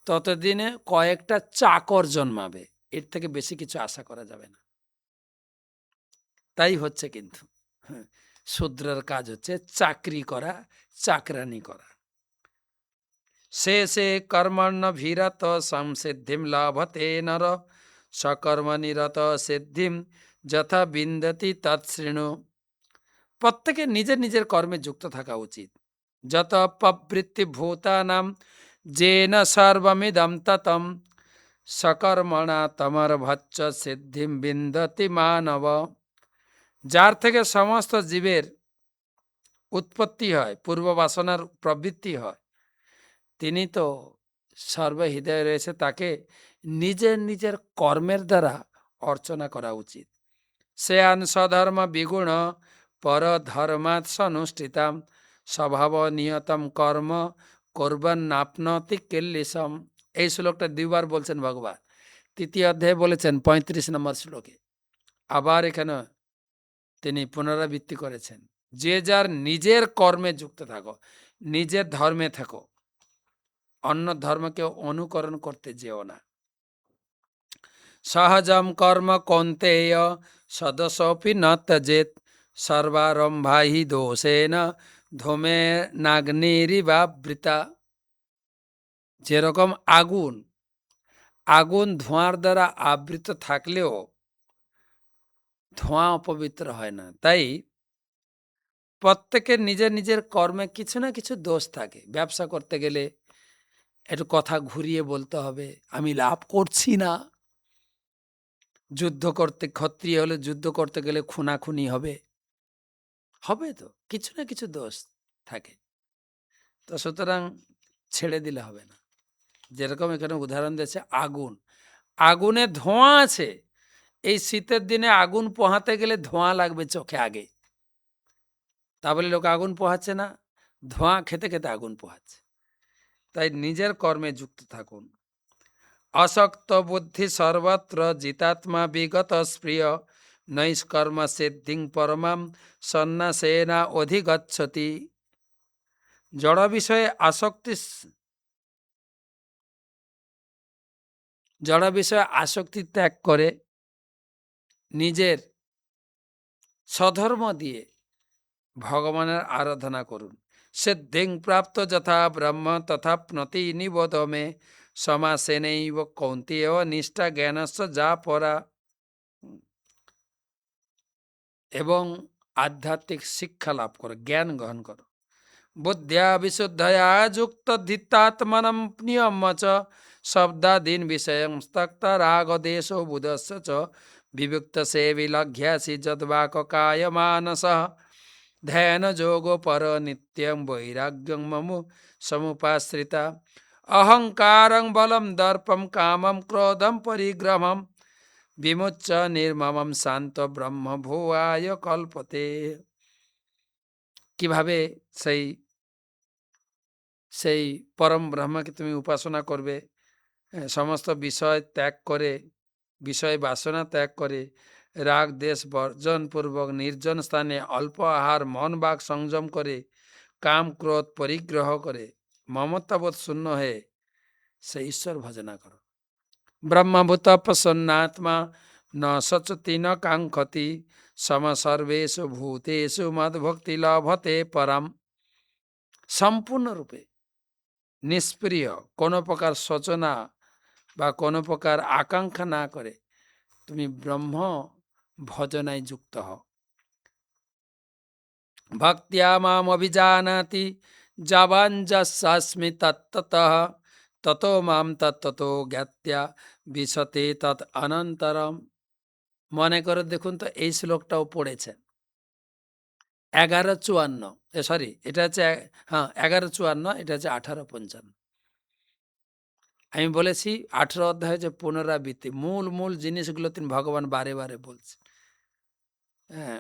ততদিনে কয়েকটা চাকর জন্মাবে। এর থেকে বেশি কিছু আশা করা যাবে না। তাই হচ্ছে কিন্তু। হ্যাঁ, শূদ্রের কাজ হচ্ছে চাকরি করা, চাকরানি করা। শেষে কর্মণ্য ভীরত সংসিদ্ধিম লভতে নর, সকর্মনিরত সিদ্ধিম যথা বিন্দতি তৎশৃণু। প্রত্যেকে নিজের নিজের কর্মে যুক্ত থাকা উচিত। যত প্রবৃত্তি ভূতানাম যেন সর্বমিদম ততম, সকর্মণা তমর ভচ্চ সিদ্ধিম বিন্দতি মানব। যার থেকে সমস্ত জীবের উৎপত্তি হয়, পূর্ব বাসনার প্রবৃত্তি হয়, তিনি তো সর্বহৃদয়ে রয়েছে, তাকে নিজের নিজের কর্মের দ্বারা অর্চনা করা উচিত। শ্রেয়ান স্বধর্ম বিগুণ পর ধর্মাৎ সনুষ্ঠিতাম, স্বভাব নিয়তম কর্ম করবন্নাপ্নতি কিল্লিশম। এই শ্লোকটা দুইবার বলছেন ভগবান। তৃতীয় অধ্যায়ে বলেছেন 35 নম্বর শ্লোকে। আবার এখানে তিনি পুনরাবৃত্তি করেছেন, যে যার নিজের কর্মে যুক্ত থাকো, নিজের ধর্মে থাকো, অন্য ধর্মকে অনুকরণ করতে যেও না। সহজম কর্ম কৌন্তেয় সদসপি ন ত্যজেৎ, সর্বারম্ভা হি দোষেন ধূমেনাগ্নিরিবাবৃতা। যেরকম আগুন, আগুন ধোঁয়ার দ্বারা আবৃত থাকলেও ধোঁয়া অপবিত্র হয় না। তাই প্রত্যেকের নিজের নিজের কর্মে কিছু না কিছু দোষ থাকে। ব্যবসা করতে গেলে একটু কথা ঘুরিয়ে বলতে হবে, আমি লাভ করছি না। যুদ্ধ করতে, ক্ষত্রিয় হলে যুদ্ধ করতে গেলে খুনাখুনি হবে, হবে তো কিছু না কিছু দোষ থাকে। তো সুতরাং ছেড়ে দিলে হবে না। যেরকম এখানে উদাহরণ দিয়েছে আগুন, আগুনে ধোঁয়া আছে। এই শীতের দিনে আগুন পোহাতে গেলে ধোঁয়া লাগবে চোখে আগে, তা বলে লোক আগুন পোহাচ্ছে না, ধোঁয়া খেতে খেতে আগুন পোহাচ্ছে। তাই নিজের কর্মে যুক্ত থাকুন। আসক্ত বুদ্ধি সর্বত্র জিতাত্মা বিগত স্প্রিয়, নৈষ্কর্ম সিদ্ধিং পরমাম সন্ন্যাসেনা অধিগচ্ছতি। জড় বিষয়ে আসক্তি ত্যাগ করে নিজের স্বধর্ম দিয়ে ভগবানের আরাধনা করুন। সিদ্ধিং প্রাপ্ত যথা ব্রহ্ম তথাপ্নতি নিবোধ মে, সমাসেনৈব কৌন্তেয় নিষ্ঠা জ্ঞানস্য যা পরা। এবং আধ্যাত্মিক শিক্ষা লাভ করো, জ্ঞান গ্রহণ করো। বুদ্ধ্যা বিশুদ্ধয়া যুক্ত ধিত্তাত্মনম নিয়ম চ, শব্দাদীন বিষয়ং ত্যক্তা রাগদেশ বুধস্য চ, বিভুক্ত সেবিলঘ্যাসি যদ্বাক কায় মানস, ধ্যান যোগো পর নিত্যং বৈরাগ্যং মমু সমুপাশ্রিতা, অহংকারং বলম দর্পম কামম ক্রোধম পরিগ্রহম, বিমুচ্চ নির্মমম শান্ত ব্রহ্ম ভুয়ায় কল্পতে। কিভাবে সেই সেই পরম ব্রহ্মকে তুমি উপাসনা করবে, সমস্ত বিষয় ত্যাগ করে, বিষয় বাসনা ত্যাগ করে, রাগ দেশ বর্জন পূর্বক নির্জন স্থানে অল্প আহার, মন বাক সংযম করে, কাম ক্রোধ পরিগ্রহ করে, মমতাবোধ শূন্য হয়ে সে ঈশ্বর ভজনা করো। ব্রহ্মভূত প্রসন্নাত্মা ন সচতি ন কাঙ্ক্ষতি, সম সর্বেষু ভূতেষু মদ্ভক্তি লভতে পরম। সম্পূর্ণরূপে নিষ্প্রিয়, কোনো প্রকার শোচনা বা কোনো প্রকার আকাঙ্ক্ষা না করে তুমি ব্রহ্ম ভজনায় যুক্ত হও। ভক্তিয়া মাম অভিজানাতি যাবাঞ্জস্মি তত্ততঃ, ততো মাম তত্ততো জ্ঞাত্যা বিশতে তৎ অনন্তরম। মনে করে দেখুন তো, এই শ্লোকটাও পড়েছেন 11:54, এটা হচ্ছে 11:54, এটা হচ্ছে 18:55। আমি বলেছি 18 অধ্যায় যে পুনরাবৃত্তি, মূল জিনিসগুলো তিনি ভগবান বারে বারে বলছেন। হ্যাঁ,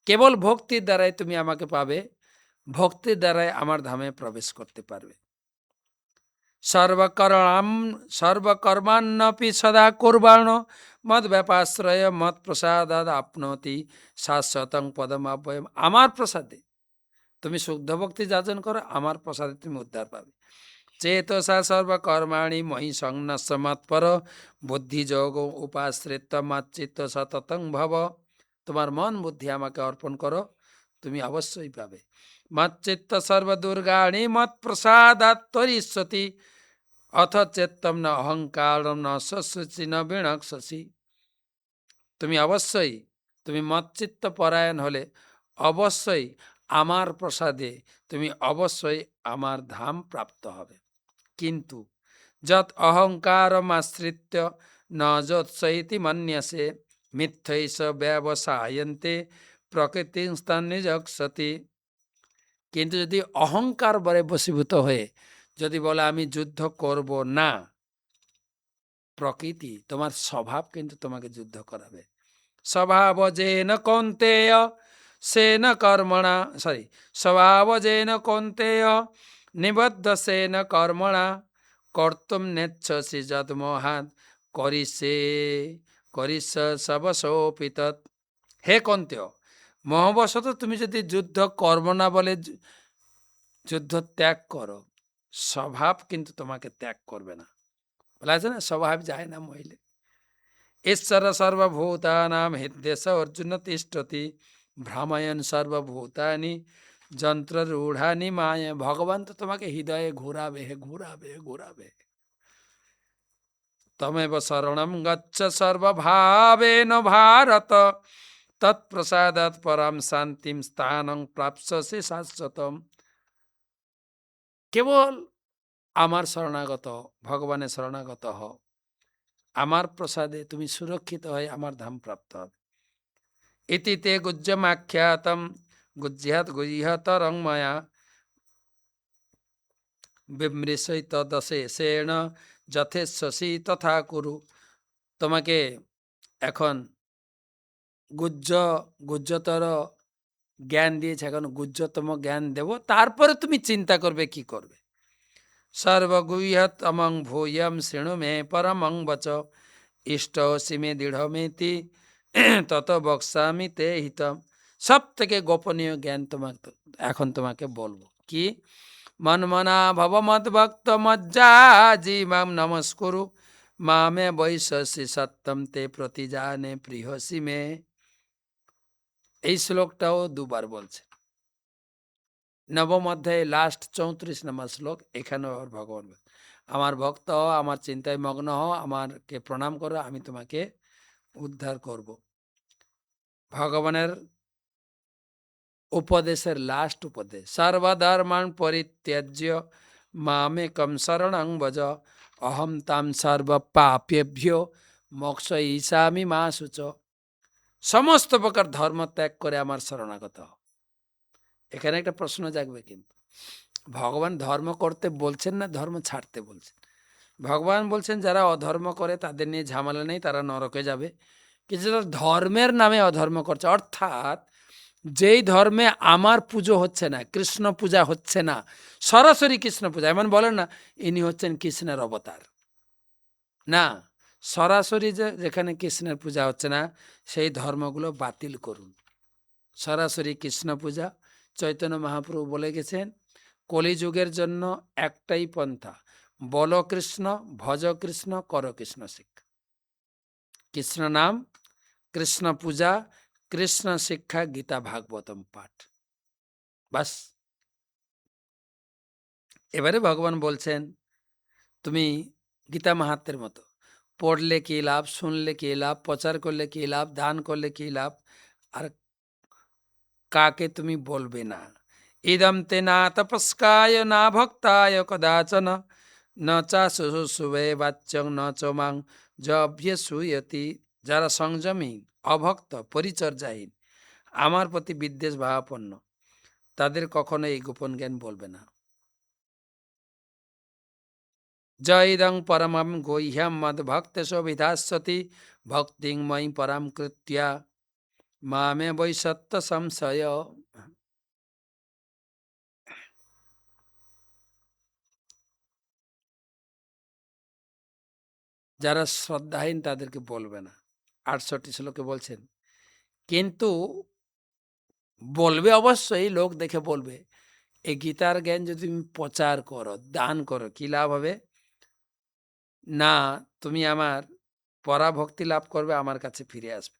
কেবল ভক্তির দ্বারাই তুমি আমাকে পাবে, ভক্তির দ্বারাই আমার ধামে প্রবেশ করতে পারবে। সর্বকর্মাম সর্বকর্মান্নপি সদা কুর্বাণ মদ ব্যাপাশ্রয় মত প্রসাদাদ আপনতি শাশ্বতং পদমাভ্যয়ম। আমার প্রসাদে তুমি শুদ্ধ ভক্তি যাচন করো, আমার প্রসাদে তুমি উদ্ধার পাবে। চেতসা সর্বকর্মাণি মহি সংন্যাস মৎপর বুদ্ধিযোগ উপাশ্রিত মাচ্চিত্ত সততং ভব। তোমার মন বুদ্ধি আমাকে অর্পণ করো, তুমি অবশ্যই পাবে। মচ্চিত্ত সর্বদুর্গাণি মৎ প্রসাদাৎ ত্বরিষ্যতি অথ চেত্তম ন অহংকারম ন শস্যসি ন বিণক্সসি। তুমি অবশ্যই, তুমি মচ্চিত্ত পরায়ণ হলে অবশ্যই আমার প্রসাদে তুমি অবশ্যই আমার ধাম প্রাপ্ত হবে। কিন্তু যৎ অহংকারমাশ্রিত্য ন যৎসইতি মন্যসে মিথ্যৈষ ব্যবসায়ন্তে প্রকৃতিস্তান্নিযক্ষতি। কিন্তু যদি অহংকার বরে বশীভূত হয়ে যদি বলে আমি যুদ্ধ করব না, প্রকৃতি তোমার স্বভাব কিন্তু তোমাকে যুদ্ধ করাবে। স্বভাব যেন কৌন্তেয় সেন কর্মণা স্বভাব যেন কৌন্তেয় নিবদ্ধ সেন কর্মণা কর্তুম নেচ্ছসি যদ্মোহাৎ করিষ্যে করিষ্য সবসোপিত। হে কৌন্তেয়, মোহবশত তুমি যদি যুদ্ধ কর্ম না বলে যুদ্ধ ত্যাগ করো, স্বভাব কিন্তু তোমাকে ত্যাগ করবে না। বলা আছে না, স্বভাব যায় না মহিলে। ঈশ্বর সর্বভূতানাম হৃদয় অর্জুন তিষ্ঠতি ভ্রাময়ন সর্বভূতানি যন্ত্ররূঢ়ানি মায়া। ভগবান তো তোমাকে হৃদয়ে ঘোরাবে, ঘোরাবে, ঘোরাবে। তমেব শরণম গচ্ছ সর্বভাবেন ভারত তৎপ্রসাদাৎ পরম শান্তিম স্থানং প্রাপ্স্যসি শাশ্বতম। কেবল আমার শরণাগত, ভগবানের শরণাগত হও, আমার প্রসাদে তুমি সুরক্ষিত হয়ে আমার ধাম প্রাপ্ত হবে। ইতি তে গুহ্যমাখ্যাতম গুহ্যাৎ গুহ্যতরং ময়া বিমৃশৈত দশেষেণ যথেচ্ছসি তথা কুরু। তোমাকে এখন গুহ্যতর জ্ঞান দিয়েছে, এখন গুহ্যতম জ্ঞান দেব, তারপরে তুমি চিন্তা করবে কি করবে। সর্বগুহ্যতমং ভূয়ম শৃণু মে পরমং বচ ইষ্টসি মে দৃঢ়মেতি তত বক্সামি তে হিতম। সব থেকে গোপনীয় জ্ঞান তোমাকে এখন তোমাকে বলবো কি। মন্মনা ভব মদ ভক্ত মজ্জাজি মাম নমস্কুরু মামে বৈশসি সত্যম তে প্রতিজানে প্রিয়সি মে। এই শ্লোকটাও দুবার বলছে নবম অধ্যায়ে লাস্ট 34 নম্বর শ্লোক। এখানেও ভগবান আমার ভক্ত হও, আমার চিন্তায় মগ্ন হও, আমাকে প্রণাম করো, আমি তোমাকে উদ্ধার করব। ভগবানের উপদেশের লাস্ট উপদেশ, সর্বধর্মাণ পরিত্যাজ্য মামেকম শরণং ভজ অহম তাম সর্ব পাপেভ্যো মোক্ষয়িষ্যামি মা শুচ। সমস্ত প্রকার ধর্ম ত্যাগ করে আমার শরণাগত হও। এখানে একটা প্রশ্ন জাগবে, কিন্তু ভগবান ধর্ম করতে বলছেন না ধর্ম ছাড়তে বলছেন? ভগবান বলছেন যারা অধর্ম করে তাদের নিয়ে ঝামেলা নেই, তারা নরকে যাবে। কিন্তু যারা ধর্মের নামে অধর্ম করছে, অর্থাৎ যেই ধর্মে আমার পুজো হচ্ছে না, কৃষ্ণ পূজা হচ্ছে না, সরাসরি কৃষ্ণ পূজা, এমন বলেন না ইনি হচ্ছেন কৃষ্ণের অবতার, না, সরাসরি যেখানে কৃষ্ণের পূজা হচ্ছে না সেই ধর্মগুলো বাতিল করুন। সরাসরি কৃষ্ণ পূজা, চৈতন্য মহাপ্রভু বলে গেছেন কলিযুগের জন্য একটাই পন্থা, বল কৃষ্ণ, ভজ কৃষ্ণ, কর কৃষ্ণ শিক্ষা। কৃষ্ণ নাম, কৃষ্ণ পূজা, কৃষ্ণ শিক্ষা, গীতা ভাগবতম পাঠ, বাস। এবারে ভগবান বলছেন তুমি গীতা মাহাত্মের মতো পড়লে কি লাভ, শুনলে কি লাভ, প্রচার করলে কি লাভ, দান করলে কি লাভ, আর কাকে তুমি বলবে না। ইদম তে না তপস্কায় না ভক্তায় কদাচন ন চা শুশুবে বাচ্যং ন চ মাং যভ্যসূয়তি। যারা সংযমী, অভক্ত, পরিচর্যাহীন, আমার প্রতি বিদ্বেষ ভাবাপন্ন, তাদের কখনো এই গোপন জ্ঞান বলবে না। জয়দং পরমম গুহ্যম মদ ভক্তেশ বিধাস্যতি ভক্তিং ময়ি পরাম কৃত্যা মামে বৈসত্য সংশয়। যারা শ্রদ্ধাহীন তাদেরকে বলবে না। ৬৮ শ্লোকে বলছেন, কিন্তু বলবে অবশ্যই, লোক দেখে বলবে। এই গীতার জ্ঞান যদি তুমি প্রচার করো, দান করো, কি লাভ হবে? না তুমি আমার পরাভক্তি লাভ করবে, আমার কাছে ফিরে আসবে।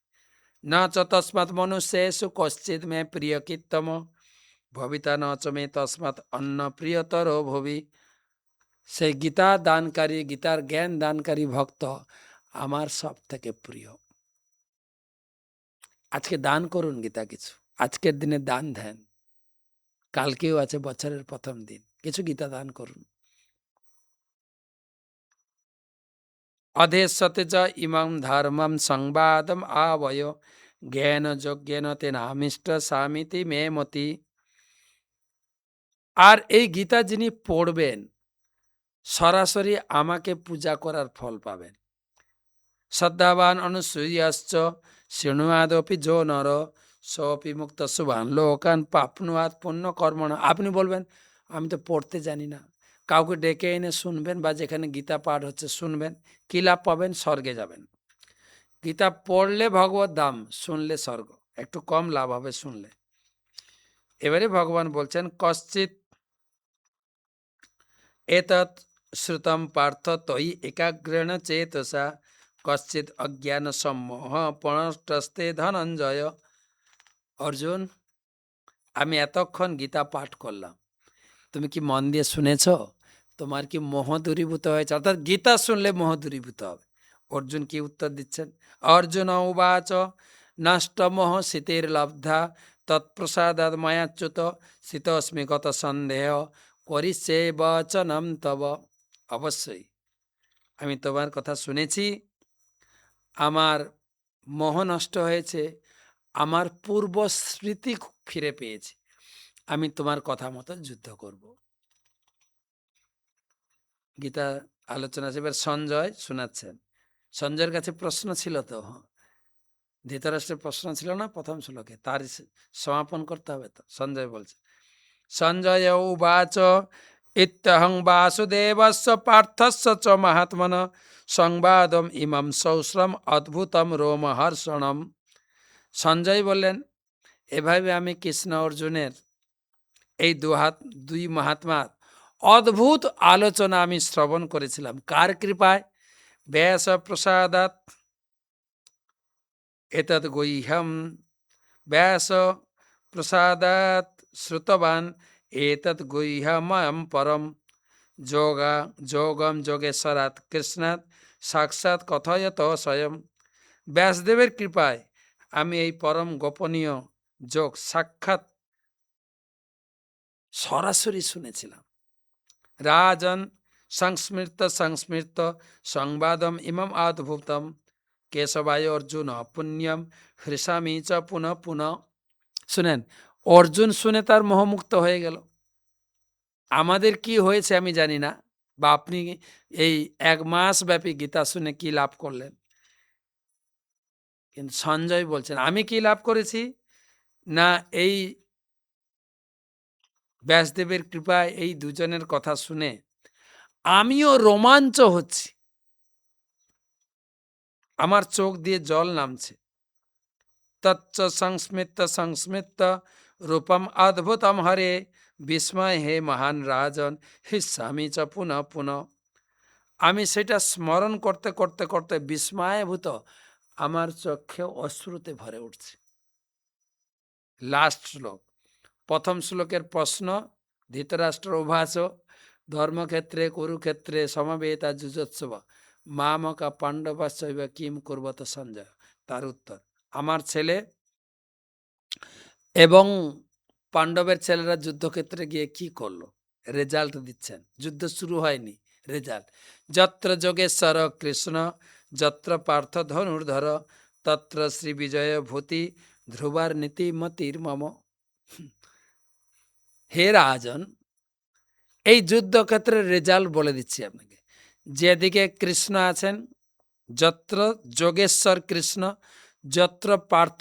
না চ তস্মাৎ মনুষ্যেষু কশ্চিৎ মে প্রিয় কীর্তম ভবিতা ন চ মে তস্মাৎ অন্য প্রিয়তর ভবি। সেই গীতা দানকারী, গীতার জ্ঞান দানকারী ভক্ত আমার সব থেকে প্রিয়। আজকে দান করুন গীতা কিছু, আজকের দিনে দান ধ্যান। কালকেও আছে, বছরের প্রথম দিন, কিছু গীতা দান করুন। অধেশ্বতে চ ইমং ধর্মম সংবাদম আবয় জ্ঞান যজ্ঞেন তেনামিষ্ট সামিতি মে মতি। আর এই গীতা যিনি পড়বেন, সরাসরি আমাকে পূজা করার ফল পাবেন। শ্রদ্ধাবান অনুসূয়াশ্চ শৃণুয়াদপি যো নর সোপি মুক্ত শুভান লোকান পাপনুয়াত পুণ্য কর্মণা। আপনি বলবেন আমি তো পড়তে জানি না, কাউকে ডেকে এনে শুনবেন, বা যেখানে গীতা পাঠ হচ্ছে শুনবেন, কি লাভ পাবেন? স্বর্গে যাবেন। গীতা পড়লে ভগবত ধাম, শুনলে স্বর্গ। একটু কম লাভ হবে শুনলে। এবারে ভগবান বলছেন, কশ্চিৎ এতৎ শ্রুতম পার্থ তয়ি একাগ্রেণ চেতসা কশ্চিৎ অজ্ঞান সম্মোহ পণষ্টস্তে ধনঞ্জয়। অর্জুন, আমি এতক্ষণ গীতা পাঠ করলাম, তুমি কি মন দিয়ে শুনেছ? তোমার কি মোহ দূরীভূত হয়েছে? অর্থাৎ গীতা শুনলে মোহ দূরীভূত হবে। অর্জুন কি উত্তর দিচ্ছেন? অর্জুন উবাচ নষ্ট মোহ শীতের লব্ধা তৎপ্রসাদাৎ মায়াচ্যুত শীতস্মি গত সন্দেহ করিষ্যে বচনম তব। অবশ্যই আমি তোমার কথা শুনেছি, আমার মোহ নষ্ট হয়েছে, আমার পূর্ব স্মৃতি ফিরে পেয়েছি, আমি তোমার কথা মতো যুদ্ধ করব। গীতা আলোচনা আছে। এবার সঞ্জয় শোনাচ্ছেন। সঞ্জয়ের কাছে প্রশ্ন ছিল তো, ধৃতরাষ্ট্রের প্রশ্ন ছিল না প্রথম শ্লোকে, তার সমাপন করতে হবে তো। সঞ্জয় বলছে, সঞ্জয় উবাচ ইত্যহং বাসুদেবস্য পার্থস্য চ মহাত্মন সংবাদম ইমম সৌশ্রম অদ্ভুতম রোমহর্ষণম। সঞ্জয় বললেন, এভাবে আমি কৃষ্ণ অর্জুনের এই দুই মহাত্মার অদ্ভুত আলোচনা আমি শ্রবণ করেছিলাম। কার কৃপায়? ব্যাস প্রসাদাৎ এতদ গুহ্যম ব্যাস প্রসাদাৎ শ্রুতবান এতদ গুহ্যময়ম পরম যোগম যোগেশ্বরাৎ কৃষ্ণাৎ সাক্ষাৎ কথয়ত স্বয়ং। ব্যাসদেবের কৃপায় আমি এই পরম গোপনীয় যোগ সাক্ষাৎ সরাসরি শুনেছিলাম। রাজন সংস্মৃত সংবাদম ইমম অদ্ভুতম কেশবায় অর্জুন পুণ্যম হৃষামি চ পুনঃ পুনঃ। শুনেন, অর্জুন শুনে তার মোহমুক্ত হয়ে গেল। আমাদের কি হয়েছে আমি জানি না, বা আপনি এই 1 মাস ব্যাপী গীতা শুনে কি লাভ করলেন। কিন্তু সঞ্জয় বলছেন, আমি কি লাভ করেছি? না, এই ব্যাসদেবের কৃপায় এই দুজনের কথা শুনে আমিও রোমাঞ্চ হচ্ছি, আমার চোখ দিয়ে জল নামছে। তচ্চ সংস্মৃত রূপম অদ্ভুতম হরে বিস্ময় হে মহান রাজন হিস্যামি চ পুনঃ পুনঃ। আমি সেটা স্মরণ করতে করতে করতে বিস্ময়ভূত, আমার চোখে অশ্রুতে ভরে উঠছে। লাস্ট শ্লোক। প্রথম শ্লোকের প্রশ্ন, ধৃতরাষ্ট্র উবাচ ধর্মক্ষেত্রে কুরুক্ষেত্রে সমবেতা যুজোৎসব মামকা পাণ্ডবাশ্চৈব কিম কুর্বত সঞ্জয়। তার উত্তর, আমার ছেলে এবং পাণ্ডবের ছেলেরা যুদ্ধক্ষেত্রে গিয়ে কি করলো? রেজাল্ট দিচ্ছেন। যুদ্ধ শুরু হয়নি, রেজাল্ট। যত্র যোগেশ্বর কৃষ্ণ যত্র পার্থ ধনুর্ধর তত্র শ্রী বিজয় ভূতি ধ্রুবার নীতি মতির মম। হে রাজন, এই যুদ্ধক্ষেত্রের রেজাল্ট বলে দিচ্ছি আপনাকে। যেদিকে কৃষ্ণ আছেন, যত্র যোগেশ্বর কৃষ্ণ যত্র পার্থ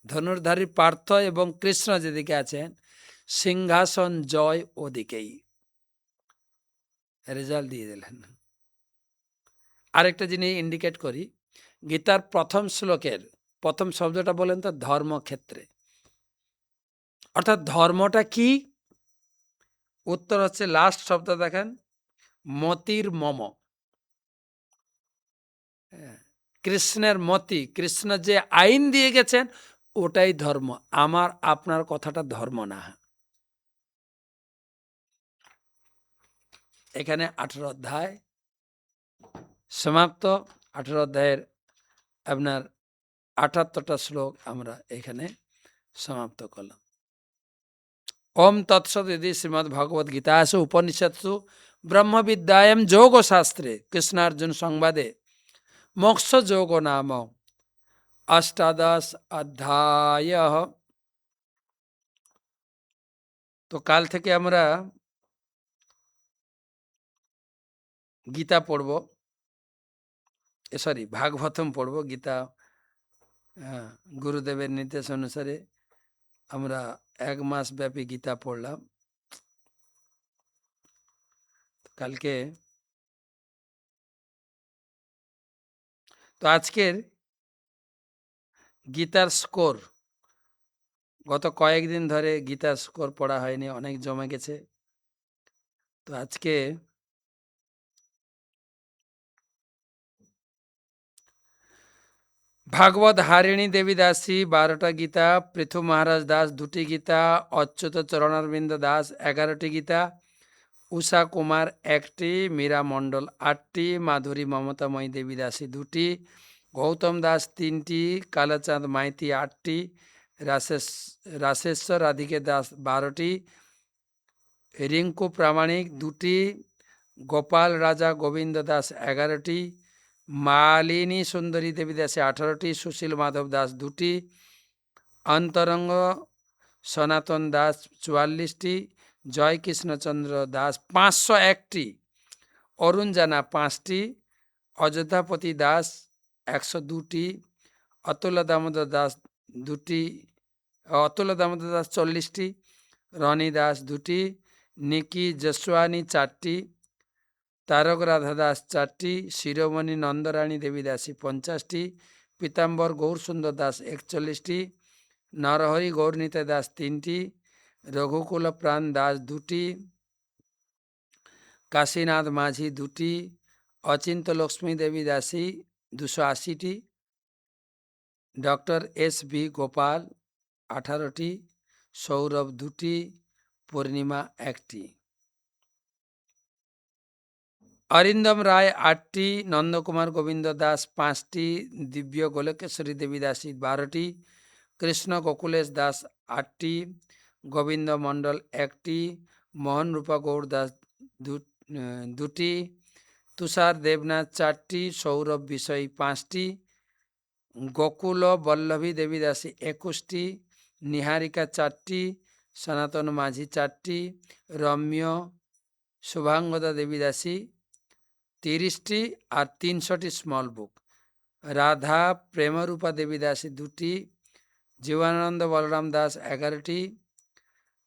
ধনুর্ধারী পার্থ এবং কৃষ্ণ যেদিকে আছেন, সিংহাসন জয় ওদিকেই। রেজাল্ট দিয়ে দিলেন। আরেকটা জিনিস ইন্ডিকেট করি, গীতার প্রথম শ্লোকের প্রথম শব্দটা বলেন তো, ধর্মক্ষেত্রে। অর্থাৎ ধর্মটা কি? উত্তর হচ্ছে লাস্ট শব্দ দেখেন, মতির মম। কৃষ্ণের মতি, কৃষ্ণ যে আইন দিয়ে গেছেন ওটাই ধর্ম, আমার আপনার কথাটা ধর্ম না। এখানে 18 অধ্যায় সমাপ্ত। 18 অধ্যায়ের আপনার 78টা শ্লোক আমরা এখানে সমাপ্ত করলাম। ওম তৎসৎ ইতি শ্রীমদ্ ভগবদ গীতাসু উপনিষৎসু ব্রহ্মবিদ্যায়াম যোগশাস্ত্রে কৃষ্ণার্জুন সংবাদে মোক্ষ যোগ নাম অষ্টাদশ অধ্যায়। তো কাল থেকে আমরা গীতা পড়ব, সরি ভাগবতম পড়ব। গীতা গুরুদেবের নির্দেশ অনুসারে আমরা 1 মাস ব্যাপী গীতা পড়লাম। কালকে তো আজকের গীতার স্কোর, গত কয়েকদিন ধরে গীতার স্কোর পড়া হয়নি, অনেক জমে গেছে। তো আজকে ভাগবত হারিণী দেবী দাসী 12টা গীতা, পৃথু মহারাজ দাস 2টি গীতা, অচ্যুত চরণারবিন্দ দাস 11টি গীতা, উষা কুমার 1টি, মীরা মণ্ডল 8টি, মাধুরী মমতাময়ী দেবী দাসী 2টি, গৌতম দাস 3টি, কালাচাঁদ মাইতি 8টি, রাশেশ্বর রাধিকে দাস 12টি, রিঙ্কু প্রামাণিক 2টি, গোপাল রাজা গোবিন্দ দাস 11টি, মালিনী সুন্দরী দেবী দাসী 18টি, সুশীল মাধব দাস 2টি, অন্তরঙ্গ সনাতন দাস 44টি, জয় কৃষ্ণচন্দ্র দাস 501টি, অরুণ জানা 5টি, অযোধ্যাপতি দাস 102টি, অতুল দামোদর দাস 2টি, অতুল দামোদর দাস 40টি, রনি দাস 2টি, নিকি জসওয়ানি 4টি, তারক রাধা দাস 4টি, শিরোমণি নন্দরানী দেবী দাসী 50টি, পীতাম্বর গৌরসুন্দর দাস 41টি, নরহরি গৌরনীতা দাস 3টি, রঘুকুল প্রাণ দাস 2টি, কাশীনাথ মাঝি 2টি, অচিন্ত লক্ষ্মী দেবী দাসী 280টি, ডক্টর S.B. গোপাল 18টি, সৌরভ 2টি, পূর্ণিমা 1টি, অরিন্দম রায় 8টি, নন্দকুমার গোবিন্দ দাস 5টি, দিব্য গোলকেশ্বরী দেবী দাসী 12টি, কৃষ্ণ গোকুলেশ দাস 8টি, গোবিন্দ মণ্ডল 1টি, মোহন রূপা গৌর দাস 2টি, তুষার দেবনাথ 4টি, সৌরভ বিষয় 5টি, গোকুল বল্লভী দেবী দাসী 21টি, নিহারিকা 4টি, সনাতন মাঝি 4টি, রম্য শুভাঙ্গদা দেবী দাসী 30টি আর 300টি স্মল বুক, রাধা প্রেমরূপা দেবী দাসী 2টি, জীবনানন্দ বলরাম দাস 11টি,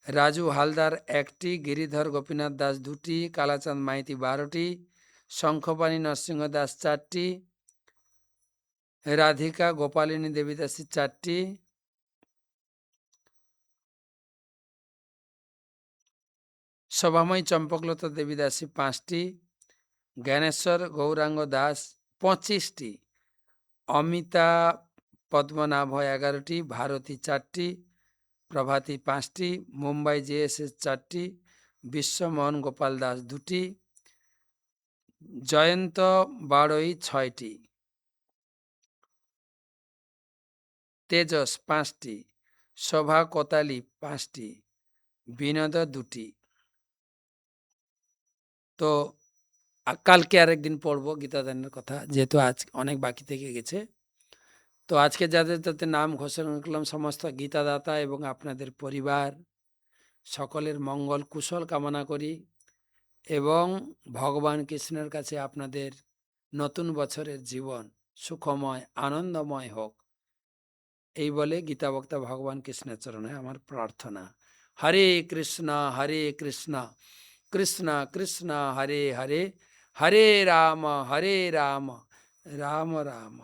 রাজু হালদার 1টি, গিরিধর গোপীনাথ দাস 2টি, কালাচাঁদ মাইতি 12টি, শঙ্খপাণি নরসিংহ দাস 4টি, রাধিকা গোপালিনী দেবী দাসী 4টি, শোভাময়ী চম্পকলতা দেবী দাসী 5টি, জ্ঞানেশ্বর গৌরাঙ্গ দাস 25টি, অমিতা পদ্মনাভ 11টি, ভারতী 4টি, প্রভাতী 5টি, মুম্বাই JSS 4টি, বিশ্বমোহন গোপাল দাস 2টি, জয়ন্ত বাড়ই 6টি, তেজস 5টি, শোভা কোতালি 5টি, বিনোদ 2টি। তো কালকে আরেকদিন পড়বো গীতাদানের কথা, যেহেতু আজ অনেক বাকি থেকে গেছে। তো আজকে যাদের যাতে নাম ঘোষণা করলাম সমস্ত গীতাদাতা এবং আপনাদের পরিবার সকলের মঙ্গল কুশল কামনা করি এবং ভগবান কৃষ্ণের কাছে আপনাদের নতুন বছরের জীবন সুখময় আনন্দময় হোক, এই বলে গীতাবক্তা ভগবান কৃষ্ণের চরণে আমার প্রার্থনা। হরে কৃষ্ণ কৃষ্ণ কৃষ্ণ হরে হরে, হরে রাম রাম রাম